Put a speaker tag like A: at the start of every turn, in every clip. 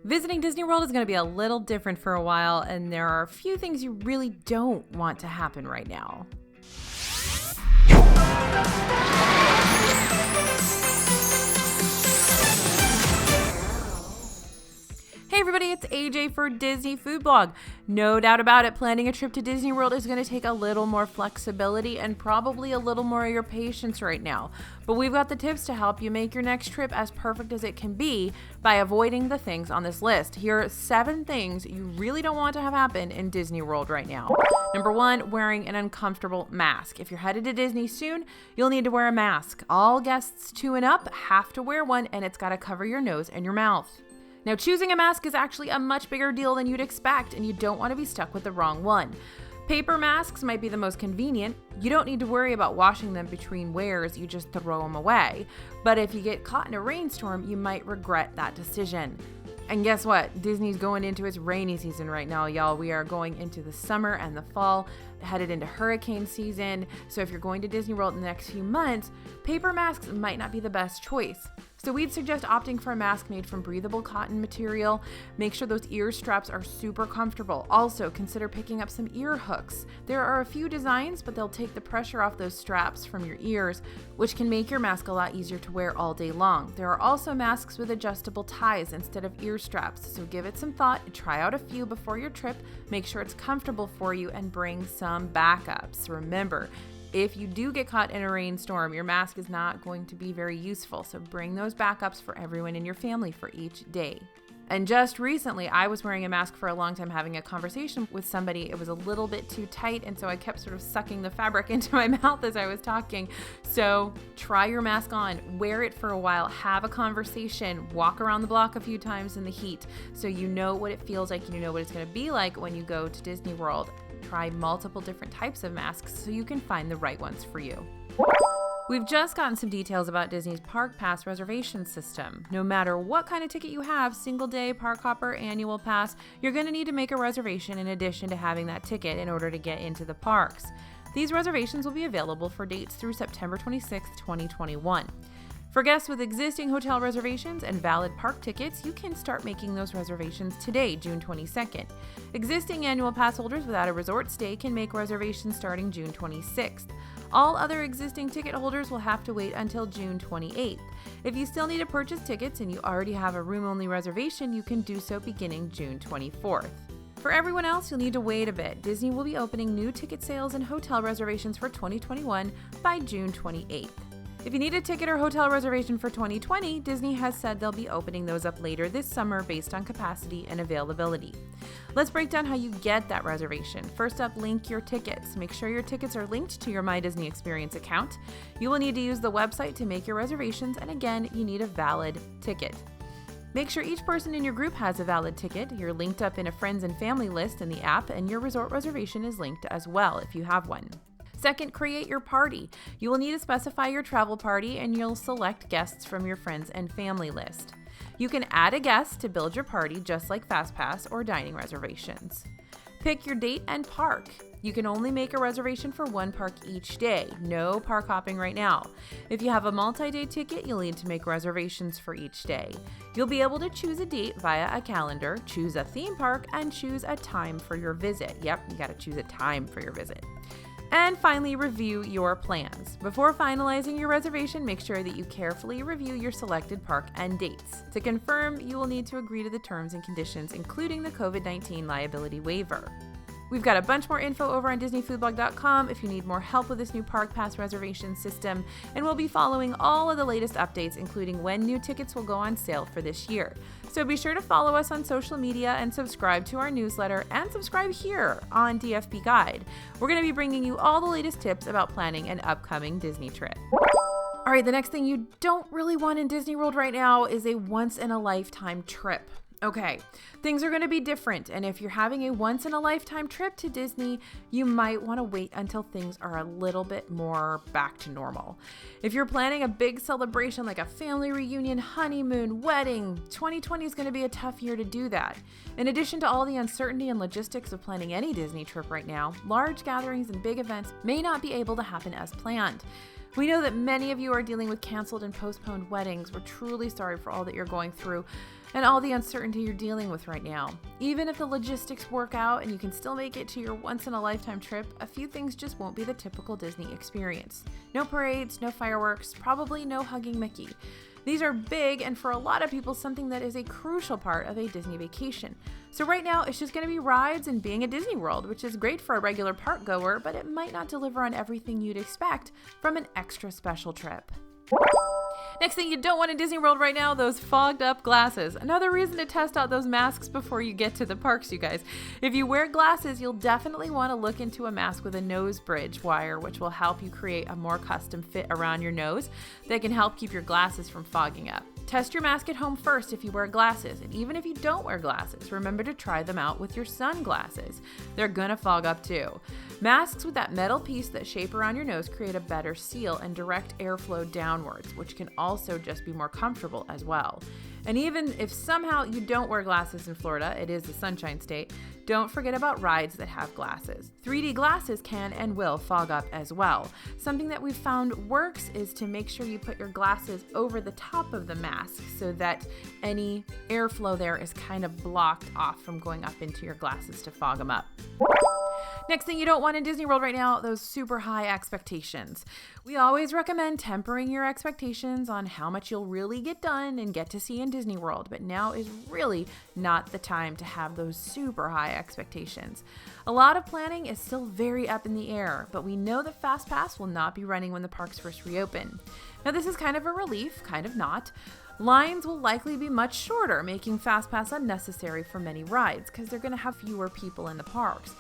A: Visiting Disney World is going to be a little different for a while, and there are a few things you really don't want to happen right now. Hey everybody, it's AJ for Disney Food Blog. No doubt about it, planning a trip to Disney World is going to take a little more flexibility and probably a little more of your patience right now. But we've got the tips to help you make your next trip as perfect as it can be by avoiding the things on this list. Here are 7 things you really don't want to have happen in Disney World right now. Number 1, wearing an uncomfortable mask. If you're headed to Disney soon, you'll need to wear a mask. All guests 2 and up have to wear one, and it's got to cover your nose and your mouth. Now, choosing a mask is actually a much bigger deal than you'd expect, and you don't want to be stuck with the wrong one. Paper masks might be the most convenient. You don't need to worry about washing them between wears, you just throw them away. But if you get caught in a rainstorm, you might regret that decision. And guess what? Disney's going into its rainy season right now, y'all. We are going into the summer and the fall, headed into hurricane season. So if you're going to Disney World in the next few months, paper masks might not be the best choice. So we'd suggest opting for a mask made from breathable cotton material. Make sure those ear straps are super comfortable. Also, consider picking up some ear hooks. There are a few designs, but they'll take the pressure off those straps from your ears, which can make your mask a lot easier to wear all day long. There are also masks with adjustable ties instead of ear straps, so give it some thought, try out a few before your trip, make sure it's comfortable for you, and bring some backups. Remember, if you do get caught in a rainstorm, your mask is not going to be very useful, so bring those backups for everyone in your family for each day. And just recently, I was wearing a mask for a long time having a conversation with somebody. It was a little bit too tight, and so I kept sort of sucking the fabric into my mouth as I was talking. So try your mask on, wear it for a while, have a conversation, walk around the block a few times in the heat so you know what it feels like and you know what it's going to be like when you go to Disney World. Try multiple different types of masks so you can find the right ones for you. We've just gotten some details about Disney's Park Pass reservation system. No matter what kind of ticket you have, single day, park hopper, annual pass, you're going to need to make a reservation in addition to having that ticket in order to get into the parks. These reservations will be available for dates through September 26, 2021. For guests with existing hotel reservations and valid park tickets, you can start making those reservations today, June 22nd. Existing annual pass holders without a resort stay can make reservations starting June 26th. All other existing ticket holders will have to wait until June 28th. If you still need to purchase tickets and you already have a room-only reservation, you can do so beginning June 24th. For everyone else, you'll need to wait a bit. Disney will be opening new ticket sales and hotel reservations for 2021 by June 28th. If you need a ticket or hotel reservation for 2020, Disney has said they'll be opening those up later this summer based on capacity and availability. Let's break down how you get that reservation. First up, link your tickets. Make sure your tickets are linked to your My Disney Experience account. You will need to use the website to make your reservations, and again, you need a valid ticket. Make sure each person in your group has a valid ticket. You're linked up in a friends and family list in the app, and your resort reservation is linked as well if you have one. Second, create your party. You will need to specify your travel party, and you'll select guests from your friends and family list. You can add a guest to build your party just like FastPass or dining reservations. Pick your date and park. You can only make a reservation for one park each day. No park hopping right now. If you have a multi-day ticket, you'll need to make reservations for each day. You'll be able to choose a date via a calendar, choose a theme park, and choose a time for your visit. Yep, you gotta choose a time for your visit. And finally, review your plans. Before finalizing your reservation, make sure that you carefully review your selected park and dates. To confirm, you will need to agree to the terms and conditions, including the COVID-19 liability waiver. We've got a bunch more info over on DisneyFoodblog.com if you need more help with this new Park Pass reservation system, and we'll be following all of the latest updates, including when new tickets will go on sale for this year. So be sure to follow us on social media and subscribe to our newsletter, and subscribe here on DFB Guide. We're going to be bringing you all the latest tips about planning an upcoming Disney trip. All right, the next thing you don't really want in Disney World right now is a once-in-a-lifetime trip. Okay, things are going to be different, and if you're having a once-in-a-lifetime trip to Disney, you might want to wait until things are a little bit more back to normal. If you're planning a big celebration like a family reunion, honeymoon, wedding, 2020 is going to be a tough year to do that. In addition to all the uncertainty and logistics of planning any Disney trip right now, large gatherings and big events may not be able to happen as planned. We know that many of you are dealing with canceled and postponed weddings. We're truly sorry for all that you're going through and all the uncertainty you're dealing with right now. Even if the logistics work out and you can still make it to your once-in-a-lifetime trip, a few things just won't be the typical Disney experience. No parades, no fireworks, probably no hugging Mickey. These are big and for a lot of people something that is a crucial part of a Disney vacation. So right now it's just going to be rides and being at Disney World, which is great for a regular park goer, but it might not deliver on everything you'd expect from an extra special trip. Next thing you don't want in Disney World right now, those fogged up glasses. Another reason to test out those masks before you get to the parks, you guys. If you wear glasses, you'll definitely want to look into a mask with a nose bridge wire, which will help you create a more custom fit around your nose that can help keep your glasses from fogging up. Test your mask at home first if you wear glasses, and even if you don't wear glasses, remember to try them out with your sunglasses. They're gonna fog up too. Masks with that metal piece that shape around your nose create a better seal and direct airflow downwards, which can also just be more comfortable as well. And even if somehow you don't wear glasses in Florida, it is the Sunshine State, don't forget about rides that have glasses. 3D glasses can and will fog up as well. Something that we've found works is to make sure you put your glasses over the top of the mask so that any airflow there is kind of blocked off from going up into your glasses to fog them up. Next thing you don't want in Disney World right now, those super high expectations. We always recommend tempering your expectations on how much you'll really get done and get to see in Disney World, but now is really not the time to have those super high expectations. A lot of planning is still very up in the air, but we know that FastPass will not be running when the parks first reopen. Now this is kind of a relief, kind of not. Lines will likely be much shorter, making FastPass unnecessary for many rides because they're going to have fewer people in the parks.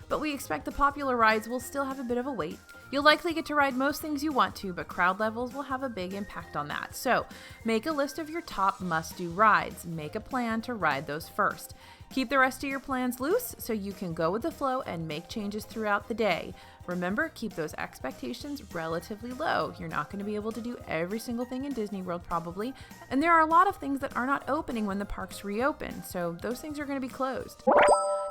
A: But we expect the popular rides will still have a bit of a wait. You'll likely get to ride most things you want to, but crowd levels will have a big impact on that. So make a list of your top must-do rides. Make a plan to ride those first. Keep the rest of your plans loose so you can go with the flow and make changes throughout the day. Remember, keep those expectations relatively low. You're not going to be able to do every single thing in Disney World probably, and there are a lot of things that are not opening when the parks reopen, so those things are going to be closed.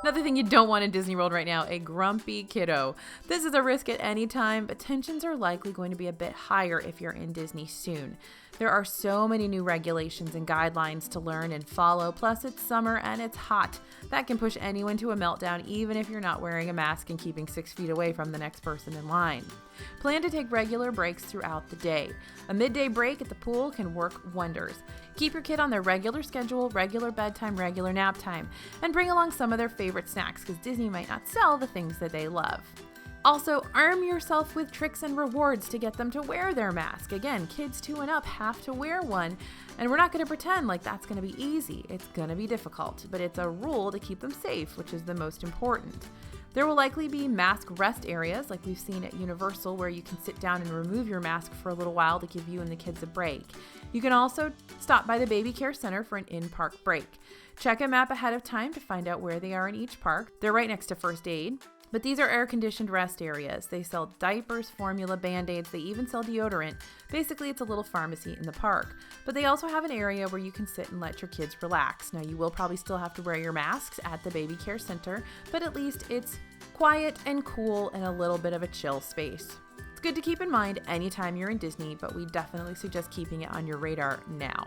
A: Another thing you don't want in Disney World right now, a grumpy kiddo. This is a risk at any time, but tensions are likely going to be a bit higher if you're in Disney soon. There are so many new regulations and guidelines to learn and follow, plus it's summer and it's hot. That can push anyone to a meltdown even if you're not wearing a mask and keeping 6 feet away from the next person in line. Plan to take regular breaks throughout the day. A midday break at the pool can work wonders. Keep your kid on their regular schedule, regular bedtime, regular nap time, and bring along some of their favorite snacks because Disney might not sell the things that they love. Also, arm yourself with tricks and rewards to get them to wear their mask. Again, kids 2 and up have to wear one, and we're not going to pretend like that's going to be easy. It's going to be difficult, but it's a rule to keep them safe, which is the most important. There will likely be mask rest areas like we've seen at Universal where you can sit down and remove your mask for a little while to give you and the kids a break. You can also stop by the Baby Care Center for an in-park break. Check a map ahead of time to find out where they are in each park. They're right next to First Aid. But these are air-conditioned rest areas. They sell diapers, formula, Band-Aids. They even sell deodorant. Basically, it's a little pharmacy in the park. But they also have an area where you can sit and let your kids relax. Now, you will probably still have to wear your masks at the Baby Care Center, but at least it's quiet and cool and a little bit of a chill space. It's good to keep in mind anytime you're in Disney, but we definitely suggest keeping it on your radar now.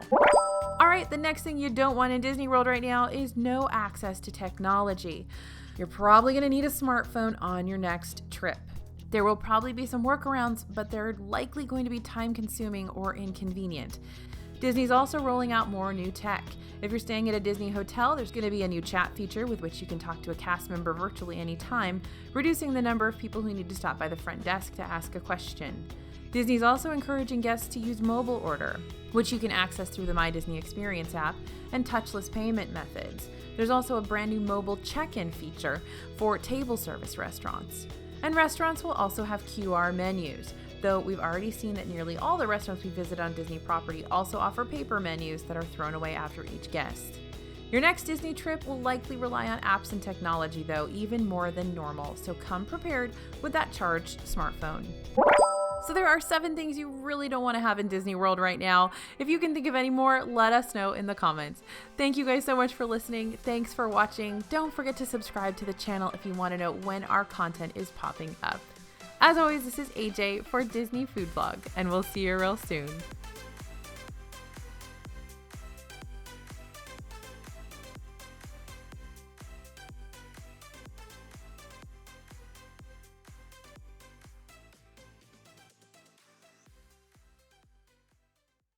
A: All right, the next thing you don't want in Disney World right now is no access to technology. You're probably going to need a smartphone on your next trip. There will probably be some workarounds, but they're likely going to be time-consuming or inconvenient. Disney's also rolling out more new tech. If you're staying at a Disney hotel, there's going to be a new chat feature with which you can talk to a cast member virtually anytime, reducing the number of people who need to stop by the front desk to ask a question. Disney's also encouraging guests to use mobile order, which you can access through the My Disney Experience app, and touchless payment methods. There's also a brand new mobile check-in feature for table service restaurants. And restaurants will also have QR menus, though we've already seen that nearly all the restaurants we visit on Disney property also offer paper menus that are thrown away after each guest. Your next Disney trip will likely rely on apps and technology, though, even more than normal, so come prepared with that charged smartphone. So there are 7 things you really don't want to have in Disney World right now. If you can think of any more, let us know in the comments. Thank you guys so much for listening. Thanks for watching. Don't forget to subscribe to the channel if you want to know when our content is popping up. As always, this is AJ for Disney Food Blog, and we'll see you real soon.